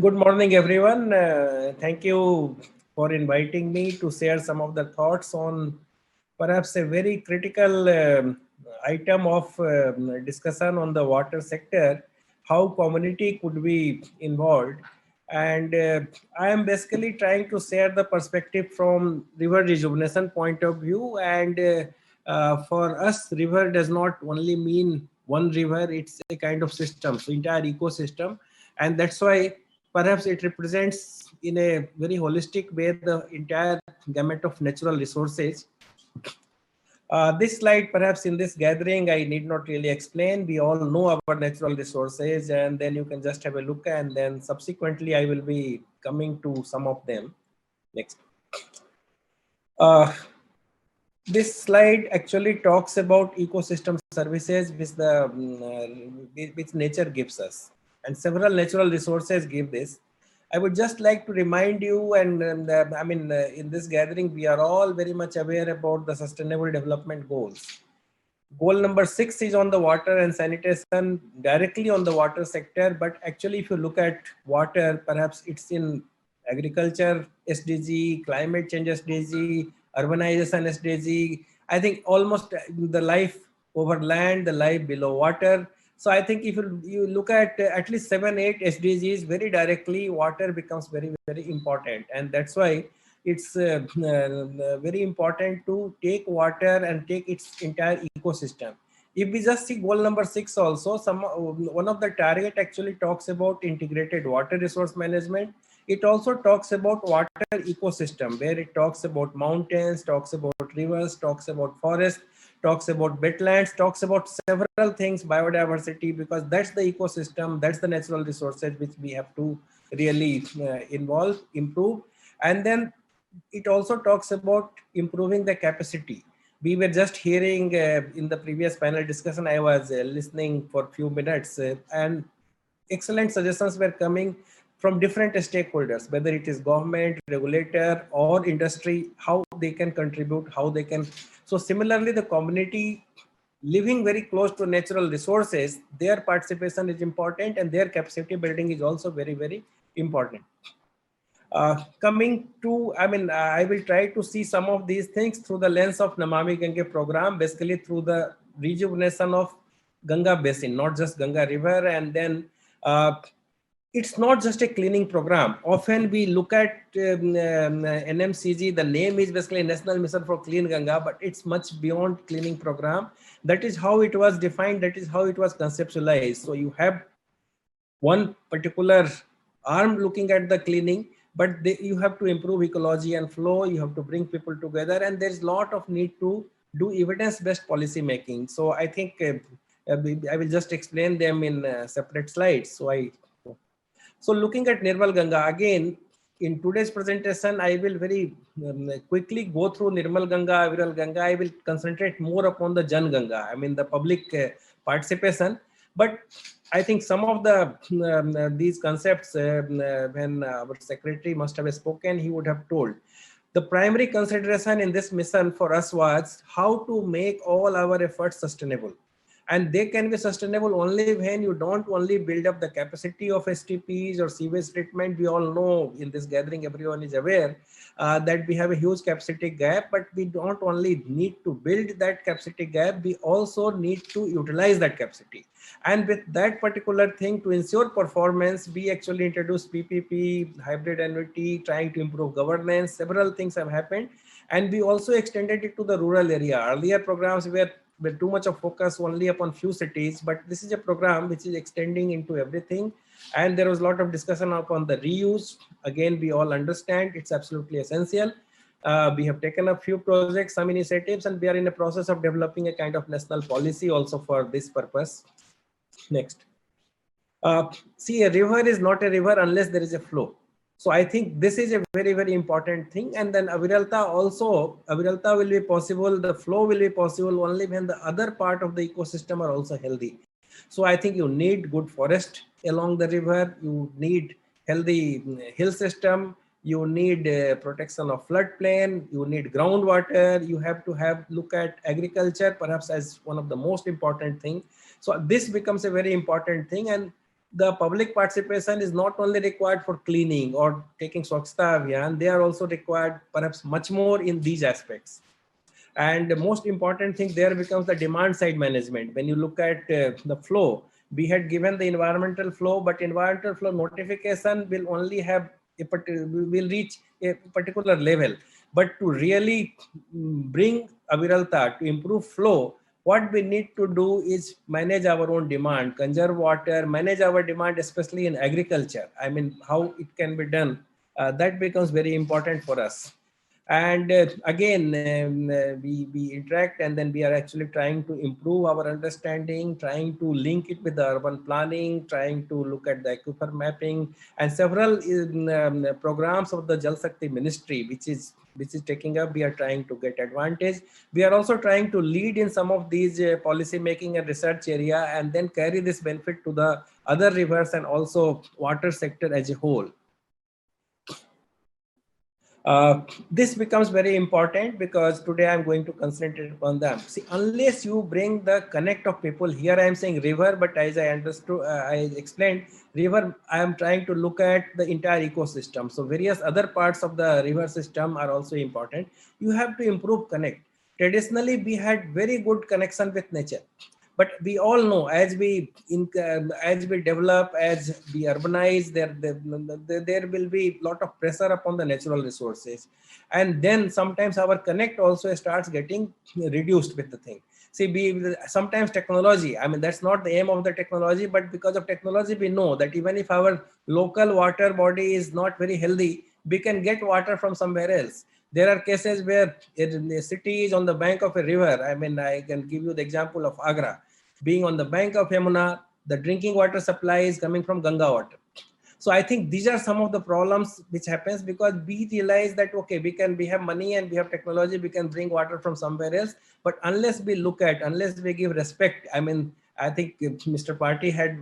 Good morning, everyone. Thank you for inviting me to share some of the thoughts on perhaps a very critical item of discussion on the water sector, how community could be involved. And I am basically trying to share the perspective from river rejuvenation point of view. And for us, river does not only mean one river, it's a kind of system, so entire ecosystem. And that's why perhaps it represents in a very holistic way the entire gamut of natural resources. This slide, perhaps in this gathering, I need not really explain. We all know our natural resources, and then you can just have a look, and then subsequently I will be coming to some of them. Next. Uh, this slide actually talks about ecosystem services which nature gives us, and several natural resources give this. I would just like to remind you, in this gathering, we are all very much aware about the Sustainable Development Goals. Goal number 6 is on the water and sanitation, directly on the water sector. But actually, if you look at water, perhaps it's in agriculture SDG, climate change SDG, urbanization SDG. I think almost the life over land, the life below water. So I think if you look at least 7, 8 SDGs, very directly, water becomes very, very important. And that's why it's very important to take water and take its entire ecosystem. If we just see goal number 6 also, one of the target actually talks about integrated water resource management. It also talks about water ecosystem, where it talks about mountains, talks about rivers, talks about forests, talks about wetlands, talks about several things, biodiversity, because that's the ecosystem, that's the natural resources which we have to really improve. And then it also talks about improving the capacity. We were just hearing in the previous panel discussion, I was listening for a few minutes, and excellent suggestions were coming from different stakeholders, whether it is government, regulator, or industry, how they can contribute, how they can. So similarly, the community living very close to natural resources, their participation is important, and their capacity building is also very, very important. Coming to, I will try to see some of these things through the lens of Namami Gange program, basically through the rejuvenation of Ganga basin, not just Ganga river. And then it's not just a cleaning program. Often we look at NMCG, the name is basically National Mission for Clean Ganga, but it's much beyond cleaning program. That is how it was defined, that is how it was conceptualized. So you have one particular arm looking at the cleaning, but you have to improve ecology and flow, you have to bring people together, and there's a lot of need to do evidence-based policy making. So I think I will just explain them in separate slides. So looking at Nirmal Ganga, again, in today's presentation, I will very quickly go through Nirmal Ganga, Viral Ganga. I will concentrate more upon the Jan Ganga, the public participation. But I think some of these concepts, when our secretary must have spoken, he would have told. The primary consideration in this mission for us was how to make all our efforts sustainable. And they can be sustainable only when you don't only build up the capacity of STPs or sewage treatment. We all know in this gathering, everyone is aware that we have a huge capacity gap, but we don't only need to build that capacity gap, we also need to utilize that capacity. And with that particular thing, to ensure performance, we actually introduced PPP, hybrid annuity, trying to improve governance. Several things have happened. And we also extended it to the rural area. Earlier programs were too much of focus only upon few cities, but this is a program which is extending into everything. And there was a lot of discussion upon the reuse. Again, we all understand it's absolutely essential. We have taken a few projects, some initiatives, and we are in the process of developing a kind of national policy also for this purpose. Next. See, a river is not a river unless there is a flow. So I think this is a very, very important thing. And then aviralta will be possible, the flow will be possible only when the other part of the ecosystem are also healthy. So I think you need good forest along the river, you need healthy hill system, you need protection of floodplain, you need groundwater, you have to look at agriculture perhaps as one of the most important thing. So this becomes a very important thing. And the public participation is not only required for cleaning or taking Swachhta Abhiyan, they are also required perhaps much more in these aspects. And the most important thing there becomes the demand side management. When you look at the flow, we had given the environmental flow, but environmental flow notification will only have will reach a particular level. But to really bring Aviralta, to improve flow, what we need to do is manage our own demand, conserve water, manage our demand, especially in agriculture. I mean, how it can be done, that becomes very important for us. And again, we interact, and then we are actually trying to improve our understanding, trying to link it with the urban planning, trying to look at the aquifer mapping, and several programs of the Jal Shakti ministry, which is taking up. We are trying to get advantage. We are also trying to lead in some of these policy making and research area, and then carry this benefit to the other rivers and also water sector as a whole. This becomes very important because today I'm going to concentrate upon them. See, unless you bring the connect of people, here I am saying river, but as I understood, I explained river, I am trying to look at the entire ecosystem. So various other parts of the river system are also important. You have to improve connect. Traditionally, we had very good connection with nature. But we all know as we develop, as we urbanize, there will be a lot of pressure upon the natural resources, and then sometimes our connect also starts getting reduced with the thing. See, sometimes technology, I mean, that's not the aim of the technology, but because of technology, we know that even if our local water body is not very healthy, we can get water from somewhere else. There are cases where the city is on the bank of a river. I mean, I can give you the example of Agra. Being on the bank of Yamuna, the drinking water supply is coming from Ganga water. So I think these are some of the problems which happens because we realize that, okay, we have money and we have technology, we can bring water from somewhere else. But unless we unless we give respect, I mean, I think Mr. Party had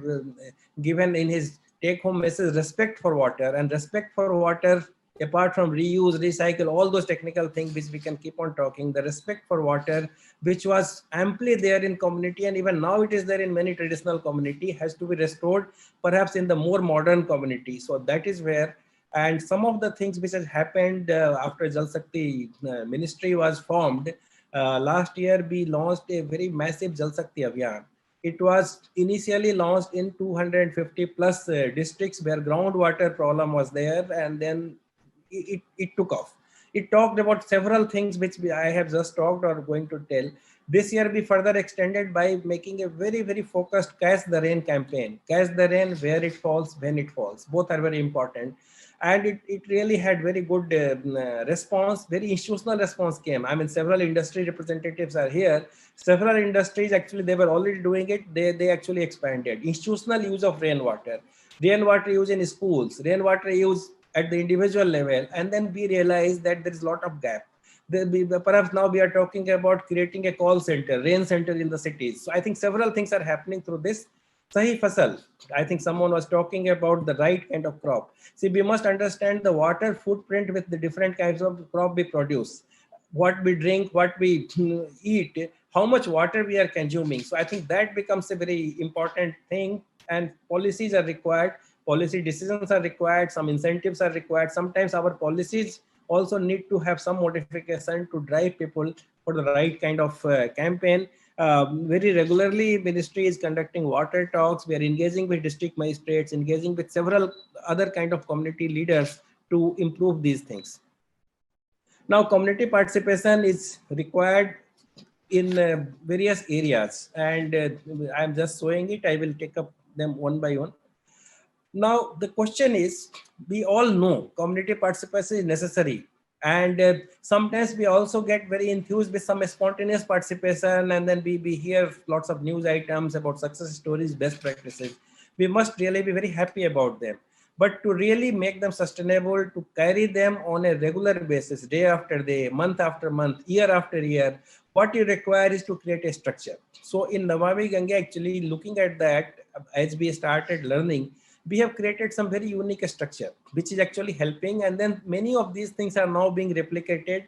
given in his take home message respect for water, and respect for water apart from reuse, recycle, all those technical things which we can keep on talking, the respect for water, which was amply there in community, and even now it is there in many traditional community, has to be restored, perhaps in the more modern community. So that is where, and some of the things which has happened after Jal Shakti ministry was formed, last year we launched a very massive Jal Shakti Abhiyan. It was initially launched in 250 plus districts where groundwater problem was there, and then it took off. It talked about several things which I have just talked or going to tell. This year we further extended by making a very, very focused Catch the Rain campaign. Catch the rain where it falls, when it falls. Both are very important. And it really had very good response, very institutional response came. I mean, several industry representatives are here. Several industries, actually, they were already doing it. They actually expanded. Institutional use of rainwater use in schools, rainwater use at the individual level, and then we realize that there is a lot of gap. Perhaps now we are talking about creating a call center, rain center in the cities. So I think several things are happening through this. Sahi Fasal, I think someone was talking about the right kind of crop. See, we must understand the water footprint with the different kinds of crop we produce, what we drink, what we eat, how much water we are consuming. So I think that becomes a very important thing, and policies are required. Policy decisions are required, some incentives are required. Sometimes our policies also need to have some modification to drive people for the right kind of campaign. Very regularly, ministry is conducting water talks. We are engaging with district magistrates, engaging with several other kind of community leaders to improve these things. Now, community participation is required in various areas, and I'm just showing it. I will take up them one by one. Now, the question is, we all know community participation is necessary. And sometimes we also get very enthused with some spontaneous participation, and then we hear lots of news items about success stories, best practices. We must really be very happy about them. But to really make them sustainable, to carry them on a regular basis, day after day, month after month, year after year, what you require is to create a structure. So in Namami Ganga, actually looking at that, as we started learning, we have created some very unique structure, which is actually helping. And then many of these things are now being replicated.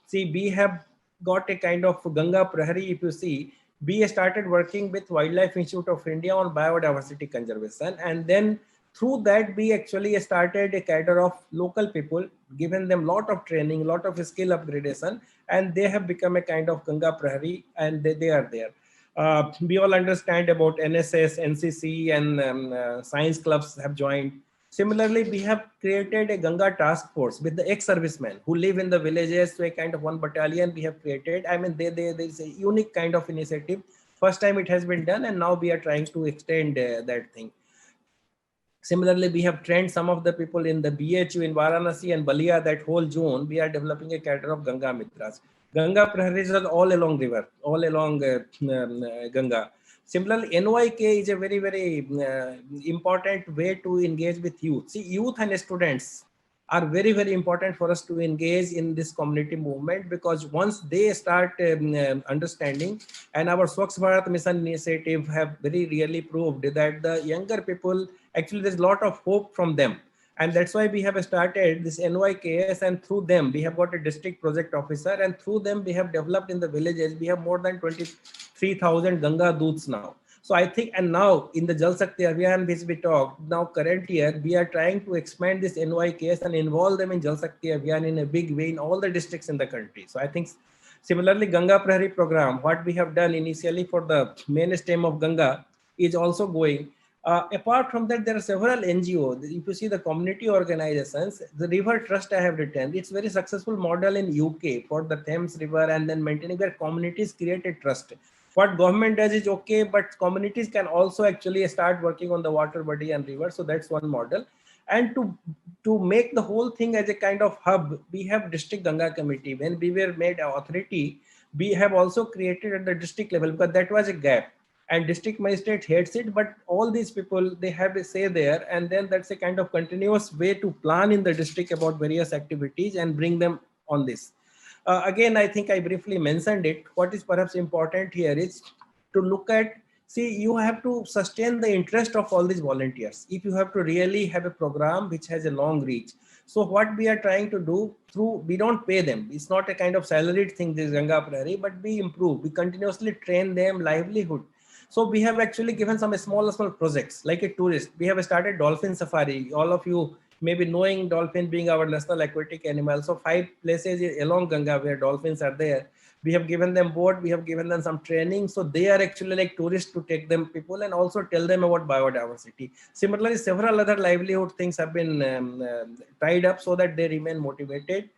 See, we have got a kind of Ganga Prahari, if you see, we started working with Wildlife Institute of India on biodiversity conservation, and then through that we actually started a cadre of local people, given them lot of training, lot of skill upgradation, and they have become a kind of Ganga Prahari, and they are there. We all understand about NSS, NCC, and science clubs have joined. Similarly, we have created a Ganga task force with the ex-servicemen who live in the villages. So a kind of one battalion we have created. I mean, there is a unique kind of initiative. First time it has been done, and now we are trying to extend that thing. Similarly, we have trained some of the people in the BHU in Varanasi and Balia, that whole zone. We are developing a cadre of Ganga Mitras. Ganga Praharis are all along river, all along Ganga. Similarly, NYK is a very, very important way to engage with youth. See, youth and students are very, very important for us to engage in this community movement, because once they start understanding, and our Swachh Bharat Mission initiative have very really proved that the younger people, actually there's a lot of hope from them. And that's why we have started this NYKS, and through them we have got a district project officer, and through them we have developed in the villages, we have more than 23,000 Ganga Doots now. So I think, and now in the Jal Shakti Abhiyan which we talked, now current year, we are trying to expand this NYKS and involve them in Jal Shakti Abhiyan in a big way in all the districts in the country. So I think similarly, Ganga Prahari program, what we have done initially for the main stem of Ganga is also going. Apart from that, there are several NGOs. If you see the community organizations, the River Trust I have written, it's very successful model in UK for the Thames River, and then maintaining where communities create a trust. What government does is okay, but communities can also actually start working on the water body and river. So that's one model. And to make the whole thing as a kind of hub, we have district Ganga committee. When we were made an authority, we have also created at the district level, because that was a gap. And district magistrate heads it, but all these people, they have a say there, and then that's a kind of continuous way to plan in the district about various activities and bring them on this. Again, I think I briefly mentioned it. What is perhaps important here is to look at, see, you have to sustain the interest of all these volunteers. If you have to really have a program which has a long reach. So what we are trying to do through, we don't pay them. It's not a kind of salaried thing, this Ganga Prahari, but we improve. We continuously train them livelihood. So we have actually given some small projects like a tourist. We have started dolphin safari. All of you may be knowing dolphin being our national aquatic animal. So 5 places along Ganga where dolphins are there. We have given them board. We have given them some training. So they are actually like tourists to take them people and also tell them about biodiversity. Similarly, several other livelihood things have been tied up so that they remain motivated.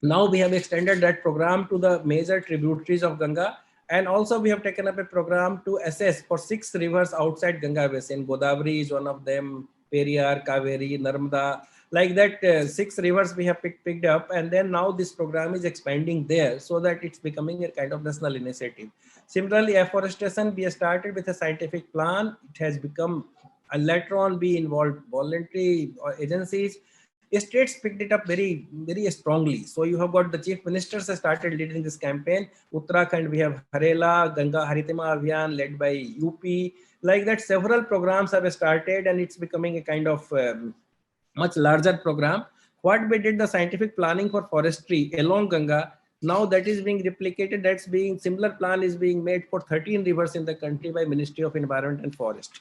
Now we have extended that program to the major tributaries of Ganga. And also we have taken up a program to assess for 6 rivers outside Ganga basin. Godavari is one of them, Periyar, Kaveri, Narmada, like that 6 rivers we have picked up. And then now this program is expanding there so that it's becoming a kind of national initiative. Similarly, afforestation, we have started with a scientific plan. It has become, and later on we involved voluntary agencies. States picked it up very, very strongly. So you have got the chief ministers have started leading this campaign. Uttarakhand, we have Harela, Ganga Haritama Abhiyan led by UP. Like that, several programs have started, and it's becoming a kind of much larger program. What we did, the scientific planning for forestry along Ganga, now that is being replicated. That's being, similar plan is being made for 13 rivers in the country by Ministry of Environment and Forest.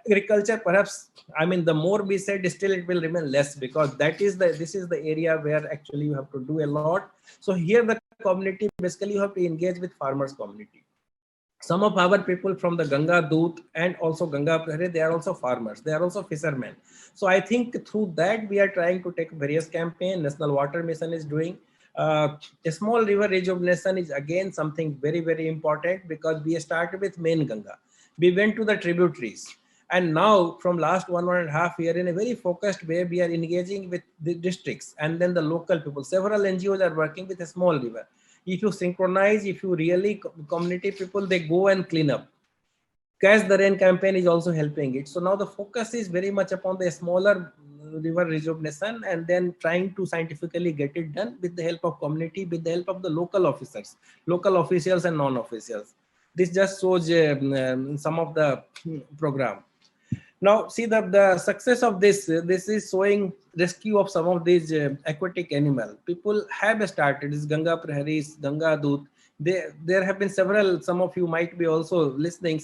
Agriculture, perhaps, I mean, the more we said, still it will remain less, because that is this is the area where actually you have to do a lot. So here the community, basically you have to engage with farmers community. Some of our people from the Ganga Doot and also Ganga Prahari, they are also farmers, they are also fishermen. So I think through that we are trying to take various campaign. National Water Mission is doing. A small river rejuvenation is again something very, very important, because we started with main Ganga. We went to the tributaries. And now from last 1.5 years, in a very focused way, we are engaging with the districts and then the local people. Several NGOs are working with a small river. If you synchronize, if you really community people, they go and clean up. Catch the Rain campaign is also helping it. So now the focus is very much upon the smaller river rejuvenation, and then trying to scientifically get it done with the help of community, with the help of the local officers, local officials and non-officials. This just shows some of the program. Now, see the success of this is showing rescue of some of these aquatic animal. People have started this Ganga Praharis, Ganga Doot. there have been several, some of you might be also listening,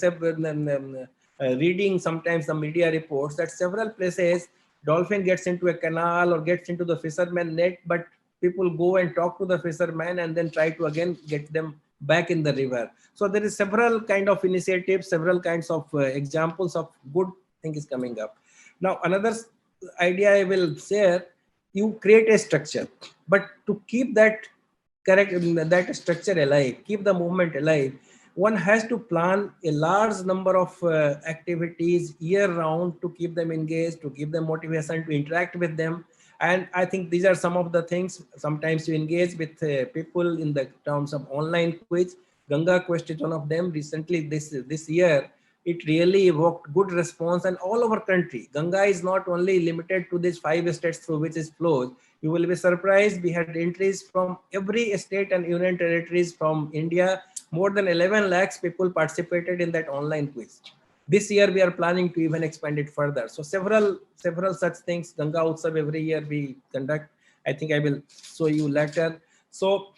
reading sometimes the media reports that several places dolphin gets into a canal or gets into the fisherman net, but people go and talk to the fisherman and then try to again get them back in the river. So there is several kind of initiatives, several kinds of examples of good things coming up. Now another idea I will share, you create a structure, but to keep that correct that structure alive, keep the movement alive, one has to plan a large number of activities year round to keep them engaged, to give them motivation, to interact with them. And I think these are some of the things. Sometimes you engage with people in the terms of online quiz. Ganga Quest is one of them. Recently, this year, it really evoked good response, and all over country. Ganga is not only limited to these 5 states through which it flows. You will be surprised. We had entries from every state and union territories from India. More than 11 lakhs people participated in that online quiz. This year we are planning to even expand it further. So several such things. Ganga Utsav every year we conduct. I think I will show you later. So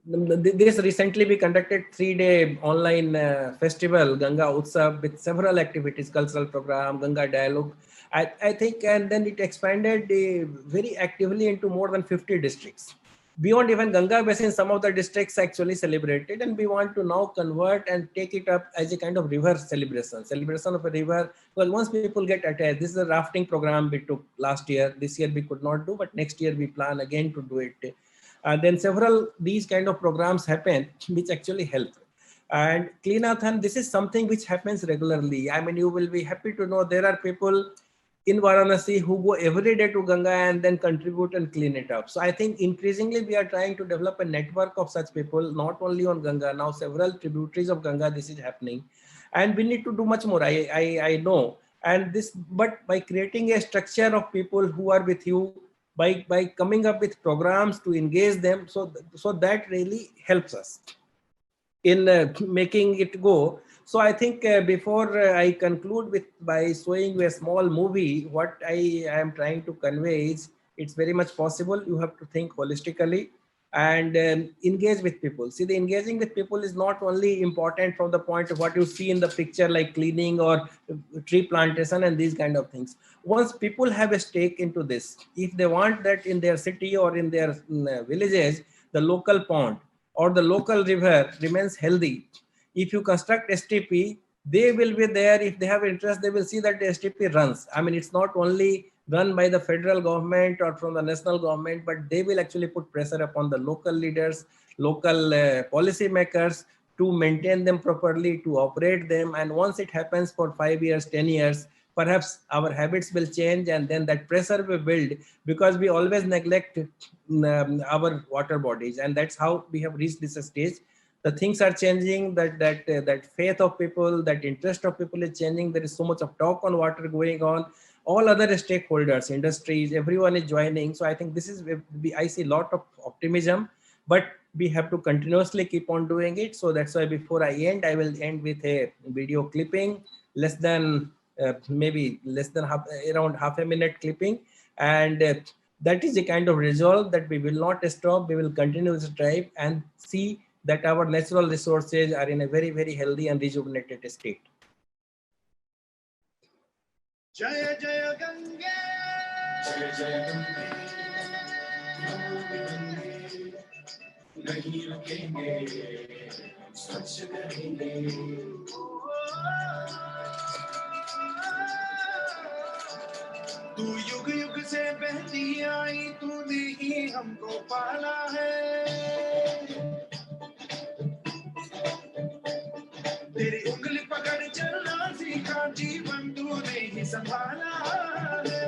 this recently we conducted 3-day online festival, Ganga Utsav, with several activities, cultural program, Ganga Dialogue. I think, and then it expanded very actively into more than 50 districts. Beyond even Ganga Basin, some of the districts actually celebrated, and we want to now convert and take it up as a kind of river celebration of a river. Well, once people get attached, this is a rafting program we took last year. This year we could not do, but next year we plan again to do it. Then several these kind of programs happen, which actually help. And Cleanathon, this is something which happens regularly. I mean, you will be happy to know there are people in Varanasi who go every day to Ganga and then contribute and clean it up. So I think increasingly we are trying to develop a network of such people, not only on Ganga, now several tributaries of Ganga, this is happening. And we need to do much more, I know. And this, but by creating a structure of people who are with you, by coming up with programs to engage them, so that really helps us in making it go. So I think before I conclude by showing you a small movie, what I am trying to convey is it's very much possible. You have to think holistically and engage with people. See, the engaging with people is not only important from the point of what you see in the picture, like cleaning or tree plantation and these kind of things. Once people have a stake into this, if they want that in their city or in their villages, the local pond or the local river remains healthy. If you construct STP, they will be there. If they have interest, they will see that the STP runs. I mean, it's not only run by the federal government or from the national government, but they will actually put pressure upon the local leaders, local policy makers to maintain them properly, to operate them. And once it happens for 5 years, 10 years, perhaps our habits will change, and then that pressure will build, because we always neglect our water bodies. And that's how we have reached this stage. The things are changing, that faith of people, that interest of people is changing. There is so much of talk on water going on. All other stakeholders, industries, everyone is joining. So I think this is, I see a lot of optimism, but we have to continuously keep on doing it. So that's why before I end, I will end with a video clipping, less than around half a minute clipping. And that is the kind of resolve that we will not stop. We will continue to strive and see that our natural resources are in a very, very healthy and rejuvenated state. Jaya Jaya Ganga, Jaya Jaya Ganga, nahi rukenge, swachh karenge. तू युग युग से बहती आई, तूने ही हमको पाला है। तेरी उंगली पकड़ चलना सीखा, जीवन तूने ही संभाला है।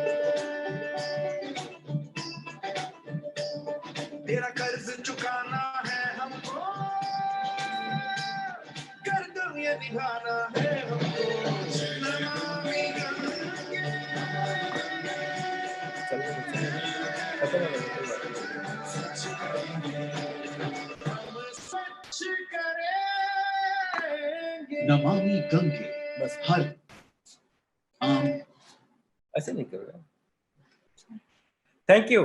तेरा कर्ज चुकाना है हमको, कर्तव्य निभाना है हमको। नमामि गंगे, हम स्वच्छ करेंगे। नमामि गंगे बस हर आम ऐसे नहीं कर रहा। Thank you.